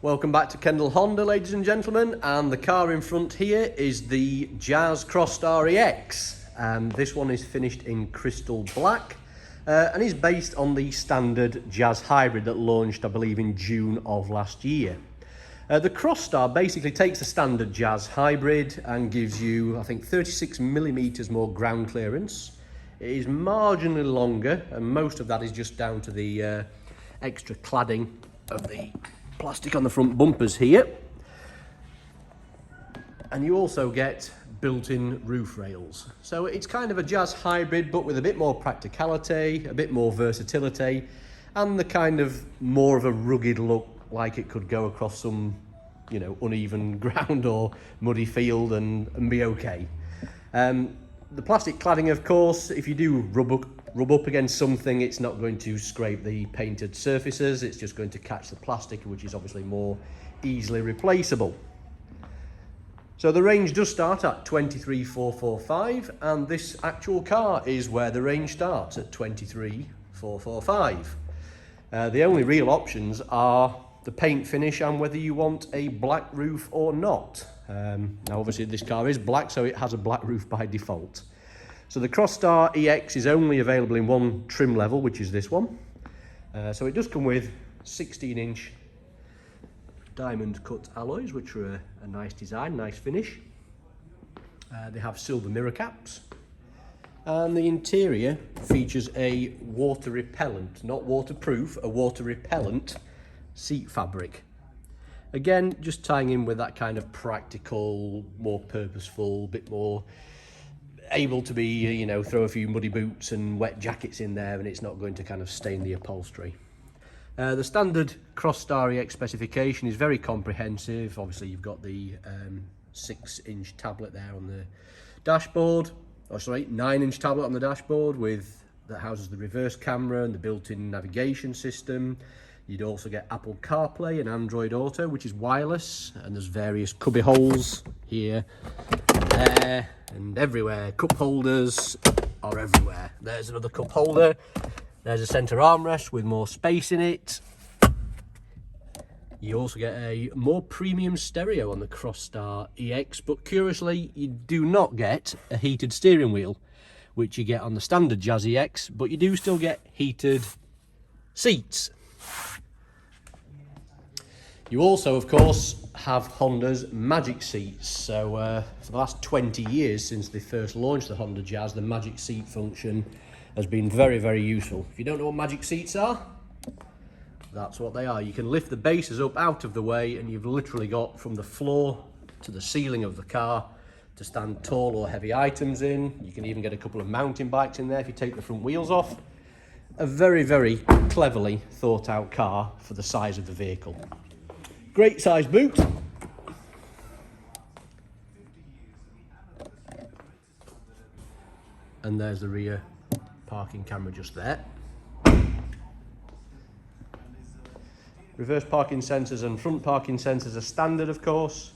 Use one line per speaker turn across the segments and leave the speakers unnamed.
Welcome back to Kendal Honda, ladies and gentlemen, and the car in front here is the Jazz Crosstar EX. This one is finished in crystal black and is based on the standard Jazz Hybrid that launched, I believe, in June of last year. The Crosstar basically takes the standard Jazz Hybrid and gives you, I think, 36mm more ground clearance. It is marginally longer, and most of that is just down to the extra cladding of the plastic on the front bumpers here. And you also get built-in roof rails. So it's kind of a Jazz Hybrid, but with a bit more practicality, a bit more versatility, and the kind of more of a rugged look, like it could go across some, you know, uneven ground or muddy field and be okay. The plastic cladding, of course, if you do rub up against something, it's not going to scrape the painted surfaces, it's just going to catch the plastic, which is obviously more easily replaceable. So the range does start at 23,445, and this actual car is where the range starts at 23,445. The only real options are the paint finish and whether you want a black roof or not. Now obviously this car is black, so it has a black roof by default. So the Crosstar EX is only available in one trim level, which is this one. So it does come with 16-inch diamond cut alloys, which are a nice design, nice finish. They have silver mirror caps. And the interior features a water repellent, not waterproof, a water repellent seat fabric. Again, just tying in with that kind of practical, more purposeful, bit more able to be, you know, throw a few muddy boots and wet jackets in there and it's not going to kind of stain the upholstery. The standard Crosstar EX specification is very comprehensive. Obviously you've got the 6-inch tablet there on the dashboard, or sorry, 9-inch tablet on the dashboard that houses the reverse camera and the built-in navigation system. You'd also get Apple CarPlay and Android Auto, which is wireless, and there's various cubby holes here, there, and everywhere. Cup holders are everywhere. There's another cup holder. There's a centre armrest with more space in it. You also get a more premium stereo on the Crosstar EX, but curiously, you do not get a heated steering wheel, which you get on the standard Jazz EX, but you do still get heated seats. You also, of course, have Honda's Magic Seats. So for the last 20 years since they first launched the Honda Jazz, the Magic Seat function has been very, very useful. If you don't know what Magic Seats are, that's what they are. You can lift the bases up out of the way and you've literally got from the floor to the ceiling of the car to stand tall or heavy items in. You can even get a couple of mountain bikes in there if you take the front wheels off. A very, very cleverly thought out car for the size of the vehicle. Great size boot. And there's the rear parking camera just there. Reverse parking sensors and front parking sensors are standard, of course.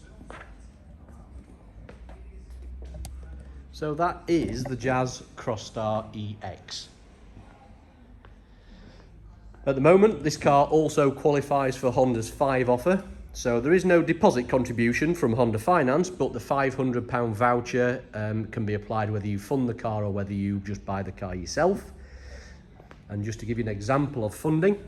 So that is the Jazz Crosstar EX. At the moment, this car also qualifies for Honda's 5 offer. So there is no deposit contribution from Honda Finance, but the £500 voucher can be applied whether you fund the car or whether you just buy the car yourself. And just to give you an example of funding,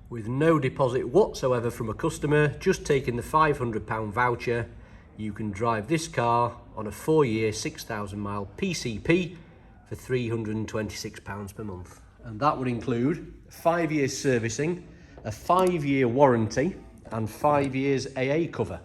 with no deposit whatsoever from a customer, just taking the £500 voucher, you can drive this car on a 4-year, 6,000 mile PCP for £326 per month. And that would include 5 years servicing, a 5-year warranty, and 5 years AA cover.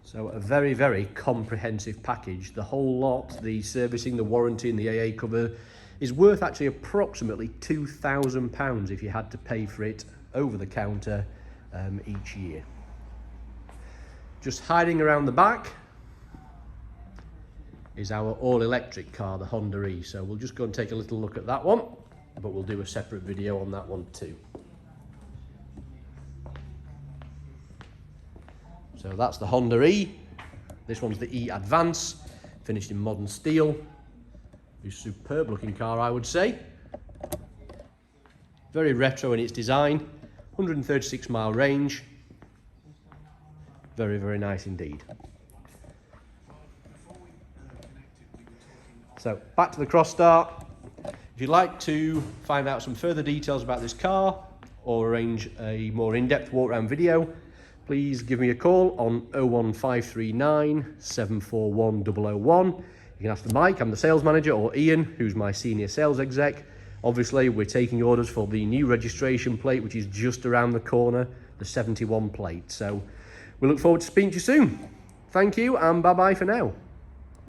So a very, very comprehensive package. The whole lot, the servicing, the warranty, and the AA cover, is worth actually approximately £2,000 if you had to pay for it over the counter each year. Just hiding around the back is our all-electric car, the Honda E. So we'll just go and take a little look at that one, but we'll do a separate video on that one too. So that's the Honda E. This one's the E Advance, finished in modern steel. A superb looking car, I would say. Very retro in its design. 136 mile range. Very, very nice indeed. So back to the Crosstar. If you'd like to find out some further details about this car or arrange a more in-depth walk around video, please give me a call on 01539 741 001. You can ask the Mike, I'm the sales manager, or Ian, who's my senior sales exec. Obviously, we're taking orders for the new registration plate, which is just around the corner, the 71 plate. So we look forward to speaking to you soon. Thank you, and bye-bye for now.